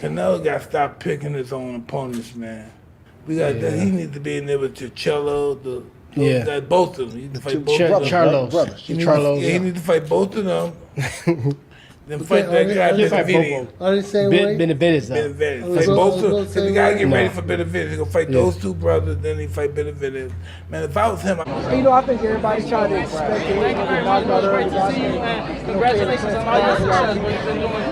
Canelo got to stop picking his own opponents, man. He needs to be in there with Charlo, both of them. He needs to fight both of them. Charlo. He needs to fight both of them. Then fight that guy Benavidez. Are they the same way? Benavidez. Fight both of them. Because he got to get ready for Benavidez. He's going to fight those two brothers, then he fight Benavidez. Man, if I was him, You know, I think everybody's trying to expect it. Congratulations on all your success.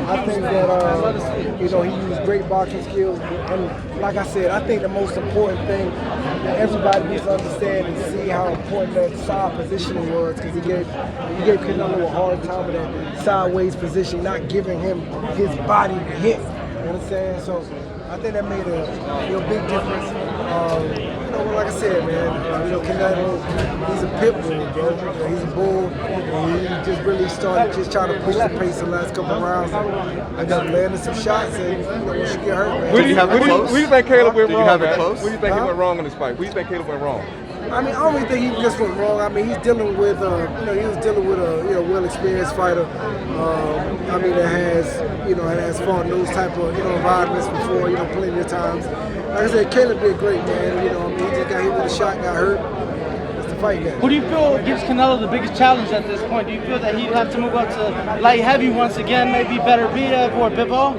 I think that, you know, he used great boxing skills. And like I said, I think the most important thing that everybody needs to understand and see how important that side positioning was, because he gave Canelo a hard time with that sideways position, not giving him his body to hit. You know what I'm saying? So I think that made a big difference. You know, like I said, man, you know, Canelo, he's a pit bull, bro. He's a bull. And he just really started just trying to push the pace the last couple of rounds. I got landing some shots, and you know, once you get hurt, man. Where do you think Caleb went wrong? Where do you think he went wrong in this fight? Where do you think Caleb went wrong? I mean, I don't really think he just went wrong. I mean, he's dealing with, you know, he was dealing with a, well-experienced fighter. I mean, that has fought in those type of, environments before, plenty of times. Like I said, Caleb did great, man. I mean, he just got hit with a shot, got hurt. That's the fight, man. Who do you feel gives Canelo the biggest challenge at this point? Do you feel that he'd have to move up to light heavy once again, maybe Benavidez or Bivol?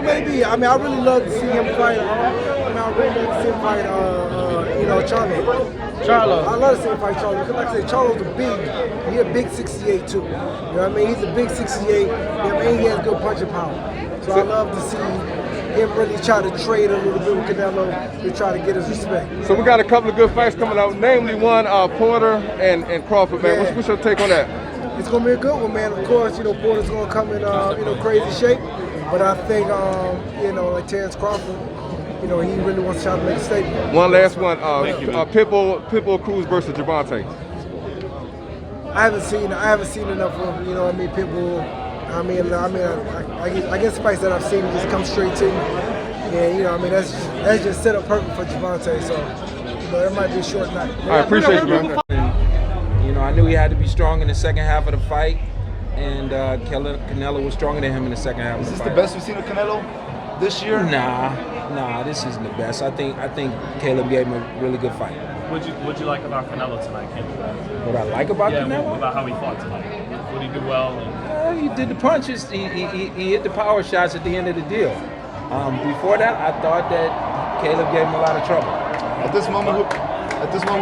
Maybe. I mean, I really love to see him fight. I really love to see him fight, Charlo. I love to see him fight Charlo. Because like I said, Charlo's he's a big 68 too. You know what I mean? He's a big 68. You know what I mean? He has good punching power. So I love to see him really try to trade a little bit with Canelo to try to get his respect. So we got a couple of good fights coming out, namely one Porter and Crawford, man. Yeah. What's your take on that? It's gonna be a good one, man. Of course, Porter's gonna come in crazy shape, but I think like Terrence Crawford, he really wants to try to make a statement. One last one, Pitbull Cruz versus Gervonta. I haven't seen enough of him. Pitbull. I guess the fights that I've seen just come straight to me, and that's just set up perfect for Gervonta. So that might be a short night. I appreciate you, man. I knew he had to be strong in the second half of the fight, and Canelo was stronger than him in the second half of the fight. Is this the best we've seen of Canelo this year? Nah, this isn't the best. I think Caleb gave him a really good fight. What'd you like about Canelo tonight, Caleb? What I like about Canelo? About how he fought tonight. What did he do well? He did the punches. He hit the power shots at the end of the deal. Before that, I thought that Caleb gave him a lot of trouble. At this moment, who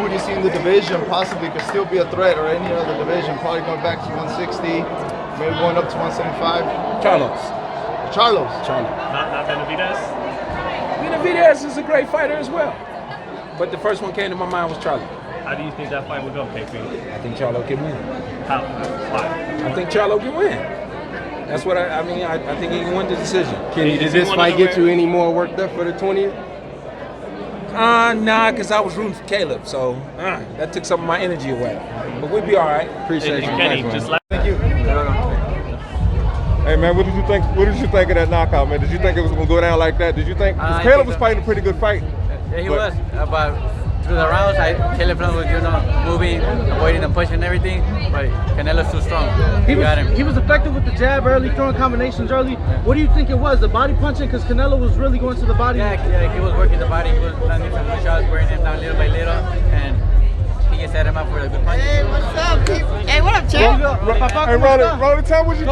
do you see in the division possibly could still be a threat, or any other division, probably going back to 160, maybe going up to 175? Charlo. Not Benavidez? Benavidez is a great fighter as well. But the first one came to my mind was Charlo. How do you think that fight would go, KP? I think Charlo can win. How? Why? I think Charlo can win. That's what I mean. I think he can win the decision. Does this fight get you any more worked up for the 20th? Nah, because I was rooting for Caleb, so that took some of my energy away. But we'll be all right. Appreciate you. Kenny, thank you. Hey man, what did you think? What did you think of that knockout, man? Did you think it was gonna go down like that? Did you think? Because Caleb was fighting a pretty good fight. Yeah, he was. But through the rounds, Caleb was moving, avoiding the push and everything. But Canelo's too strong. He got him. He was effective with the jab early, throwing combinations early. What do you think it was? The body punching? Because Canelo was really going to the body. Yeah, he was working the body. He was landing some good shots, wearing him down little by little, and he just set him up for a good punch. Hey, what's up, people? Hey, what up, champ? Hey, Rolly, tell me what you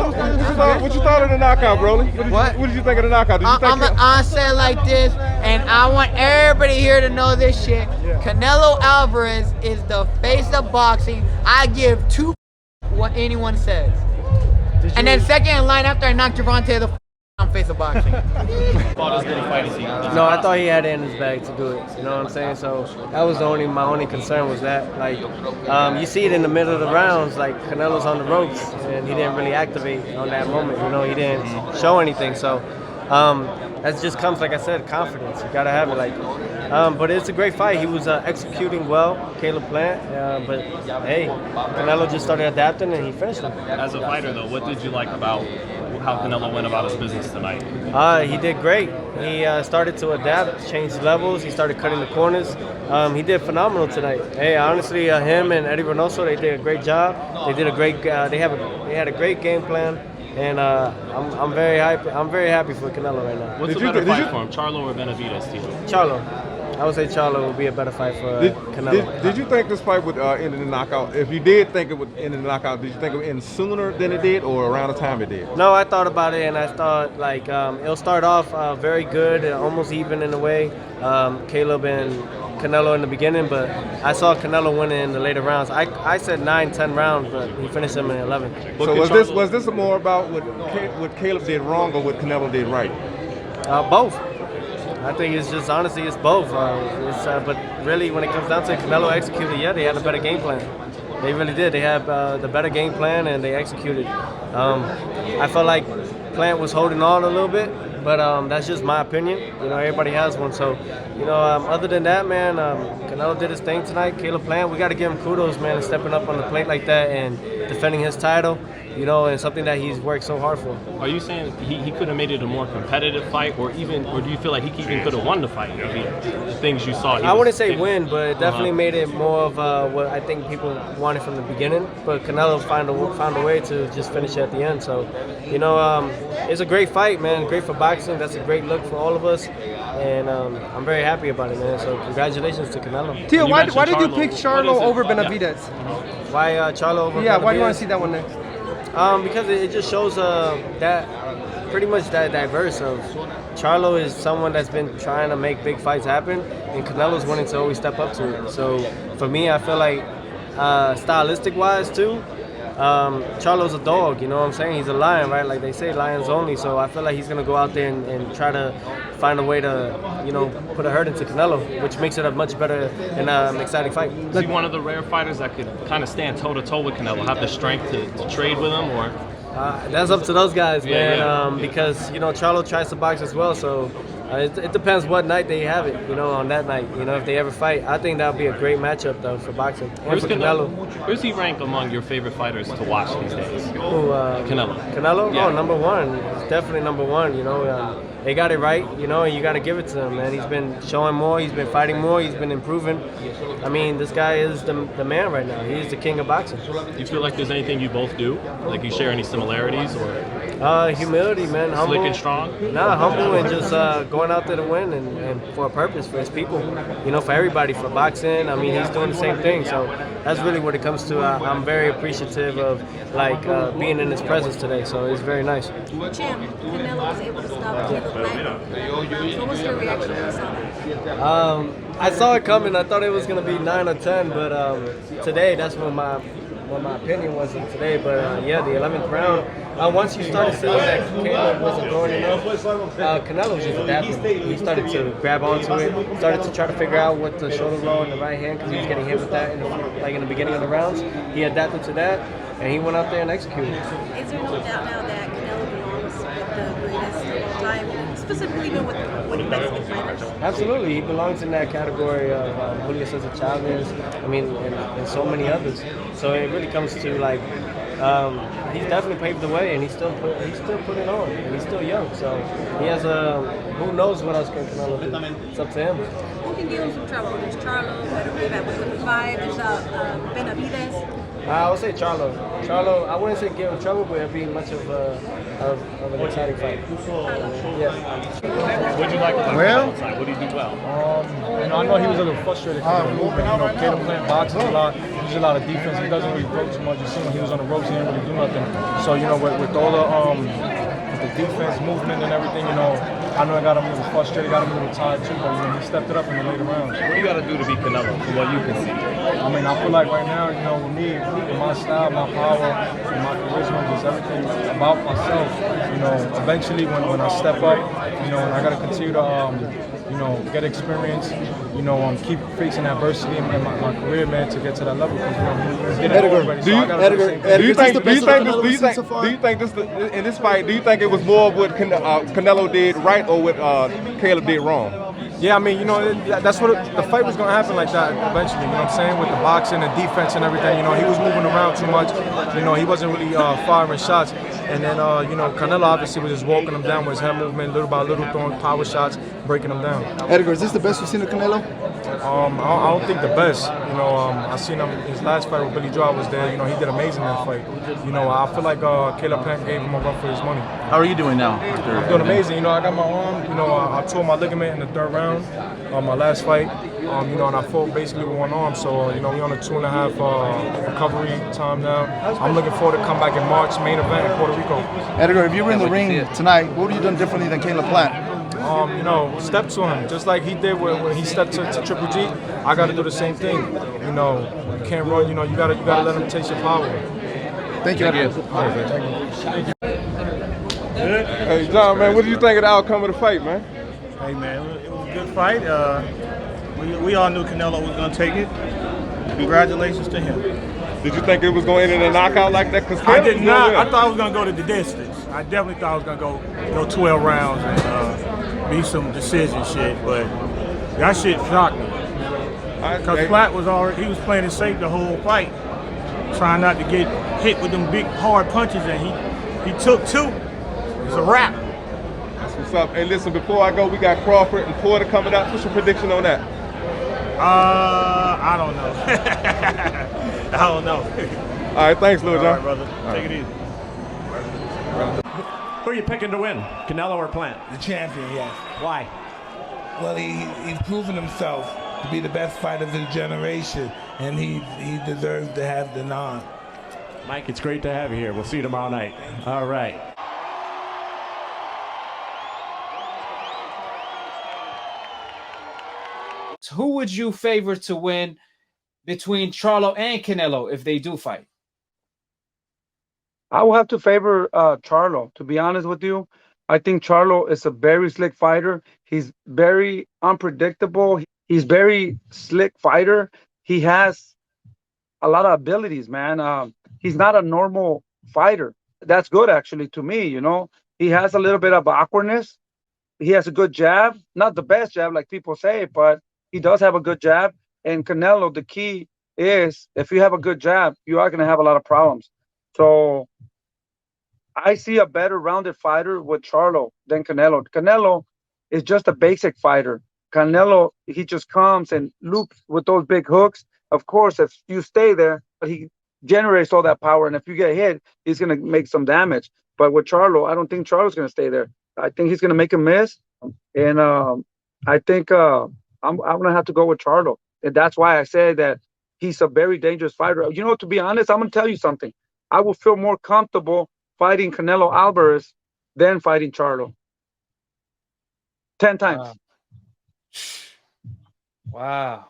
thought of the knockout, Rolly. What did you think of the knockout? I said like this, and I want everybody here to know this shit. Yeah. Canelo Alvarez is the face of boxing. I give two what anyone says. And then second in line after I knocked Gervonta the face of boxing. No, I thought he had it in his bag to do it. You know what I'm saying? So that was my only concern was that. Like, you see it in the middle of the rounds, like Canelo's on the ropes, and he didn't really activate on that moment. He didn't show anything. So that just comes, like I said, confidence. You gotta have it. But it's a great fight. He was executing well, Caleb Plant. But hey, Canelo just started adapting, and he finished him. As a fighter, though, what did you like about how Canelo went about his business tonight? He did great. He started to adapt, changed levels. He started cutting the corners. He did phenomenal tonight. Hey, honestly, him and Eddie Reynoso, they did a great job. They did a great. They had a great game plan. and I'm very happy. I'm very happy for Canelo right now. What's a better fight for him, Charlo or Benavidez to you? Charlo. I would say Charlo would be a better fight for Canelo. Did you think this fight would end in a knockout? If you did think it would end in a knockout, did you think it would end sooner than it did or around the time it did? No, I thought about it, and I thought like it'll start off very good, almost even in a way. Caleb and Canelo in the beginning, but I saw Canelo winning in the later rounds. I said 9-10 rounds, but he finished him in 11. So was this more about what Caleb did wrong or what Canelo did right? Both. I think it's just honestly it's both. But really, when it comes down to it, Canelo executed. Yeah, they had a better game plan. They really did. They had the better game plan and they executed. I felt like Plant was holding on a little bit, but that's just my opinion. You know, everybody has one. So, you know, other than that, man, Canelo did his thing tonight. Caleb Plant, we got to give him kudos, man, stepping up on the plate like that and defending his title. You know, and something that he's worked so hard for. Are you saying he could have made it a more competitive fight, or do you feel like he even could have won the fight? The things you saw. I wouldn't say win, but it definitely made it more of what I think people wanted from the beginning. But Canelo found a way to just finish it at the end. So, you know, it's a great fight, man. Great for boxing. That's a great look for all of us, and I'm very happy about it, man. So congratulations to Canelo. Tio, why did you pick Charlo over Benavidez? Why Charlo over? Yeah, Benavidez? why do you want to see that one next? Because it just shows that pretty much that diverse of Charlo is someone that's been trying to make big fights happen, and Canelo's wanting to always step up to it. So for me, I feel like stylistic wise too, Charlo's a dog, you know what I'm saying? He's a lion, right? Like they say, lions only. So I feel like he's gonna go out there and try to find a way to, you know, put a hurt into Canelo, which makes it a much better and exciting fight. Is he one of the rare fighters that could kind of stand toe-to-toe with Canelo, have the strength to trade with him, or? That's up to those guys, man, yeah. Because, you know, Charlo tries to box as well, so it depends what night they have it, you know, on that night, you know, if they ever fight. I think that would be a great matchup, though, for boxing. And for Canelo. Where's he rank among your favorite fighters to watch these days? Canelo. Canelo? Yeah. Oh, number one. It's definitely number one, you know. They got it right, you know, and you got to give it to him, man. He's been showing more, he's been fighting more, he's been improving. I mean, this guy is the man right now. He is the king of boxing. Do you feel like there's anything you both do? Like you share any similarities, or? Humility, man. Humble. Slick and strong? Nah, humble and just going out there to win and for a purpose, for his people. You know, for everybody, for boxing. I mean, he's doing the same thing. So that's really what it comes to. I'm very appreciative of, like, being in his presence today. So it's very nice. Jim, Canelo was able to stop Caleb Plant. What was your reaction when you saw that? I saw it coming. I thought it was going to be 9 or 10, but today, that's what my opinion was today. But yeah, the 11th round, once you started seeing that Caleb wasn't going enough, Canelo was just adapting. He started to grab onto it, started to try to figure out what the shoulder roll in the right hand, because he was getting hit with that in the beginning of the rounds. He adapted to that, and he went out there and executed. Is there no doubt now that Canelo belongs with the greatest of all time, specifically even with Mexican fighters? Absolutely, he belongs in that category of Julio Cesar Chavez. I mean, and so many others. So it really comes to like, he's definitely paved the way, and he's still putting on, and he's still young. So he has who knows what else can Canelo do? It's up to him. Who can give him some trouble? There's Charlo, better at 175. There's Benavidez. I would say Charlo. Charlo, I wouldn't say give him trouble, but it'd be much of an exciting fight. Yeah. What did you like about Canelo tonight? What did he do well? You know, I know he was a little frustrated because of the movement. You know, Caleb Plant boxes a lot. There's a lot of defense. He doesn't really throw too much. You see when he was on the ropes, he didn't really do nothing. So, you know, with all the defense, movement, and everything, you know, I know I got him a little frustrated, got him a little tired too, but you know, he stepped it up in the later rounds. What do you got to do to beat Canelo, from what you can see? I mean, I feel like right now, you know, with me, with my style, my power, and my charisma, just everything about myself, you know, eventually when I step up, you know, I got to continue to, you know, get experience, you know, keep facing adversity in my career, man, to get to that level. Because, you know, he's getting old already, so I got to do the same thing. Do you think this in this fight? Do you think it was more of what Canelo did right or what Caleb did wrong? Yeah, I mean, you know, that's what the fight was going to happen like that eventually, you know what I'm saying, with the boxing and defense and everything. You know, he was moving around too much. You know, he wasn't really firing shots. And then, you know, Canelo obviously was just walking him down with his head movement, little by little, throwing power shots, breaking him down. Edgar, is this the best you've seen of Canelo? I don't think the best. You know, I seen him his last fight with Billy Joe. I was there. You know, he did amazing in that fight. You know, I feel like Caleb Plant gave him a run for his money. How are you doing now? I'm doing amazing. You know, I got my arm. You know, I tore my ligament in the 3rd round on my last fight. You know, and I fought basically with one arm. So, you know, we're on a 2.5 recovery time now. I'm looking forward to come back in March, main event in Puerto Rico. Edgar, if you were in the ring tonight, what would you done differently than Caleb Plant? You know, step to him, just like he did when he stepped to Triple G. I got to do the same thing. You know, you can't run. You know, you gotta let him taste your power. Thank you. Thank you. Hey, John, man, what do you think of the outcome of the fight, man? Hey, man, it was a good fight. We all knew Canelo was going to take it. Congratulations to him. Did you think it was going to end in a knockout like that? Cause I did not. I thought I was going to go to the distance. I definitely thought I was going to go 12 rounds and be some decision shit, but that shit shocked me. Because Platt was he was playing it safe the whole fight, trying not to get hit with them big hard punches, and he took 2. It's a wrap. That's what's up. Hey, listen, before I go, we got Crawford and Porter coming up. What's your prediction on that? I don't know. I don't know. All right, thanks, Lil John. All right, brother. Take it easy. Who are you picking to win, Canelo or Plant? The champion, yes. Why? Well, he's proven himself to be the best fighter of his generation, and he deserves to have the nod. Mike, it's great to have you here. We'll see you tomorrow night. All right. Who would you favor to win between Charlo and Canelo if they do fight? I will have to favor Charlo, to be honest with you. I think Charlo is a very slick fighter. He's very unpredictable. He's very slick fighter. He has a lot of abilities, man. He's not a normal fighter. That's good, actually, to me, you know. He has a little bit of awkwardness. He has a good jab. Not the best jab, like people say, but he does have a good jab. And Canelo, the key is if you have a good jab, you are going to have a lot of problems. So I see a better rounded fighter with Charlo than Canelo. Canelo is just a basic fighter. Canelo, he just comes and loops with those big hooks. Of course, if you stay there, but he generates all that power. And if you get hit, he's going to make some damage. But with Charlo, I don't think Charlo's going to stay there. I think he's going to make a miss. And I think I'm going to have to go with Charlo. And that's why I said that he's a very dangerous fighter. You know, to be honest, I'm going to tell you something. I will feel more comfortable fighting Canelo Alvarez than fighting Charlo. 10 times. Wow.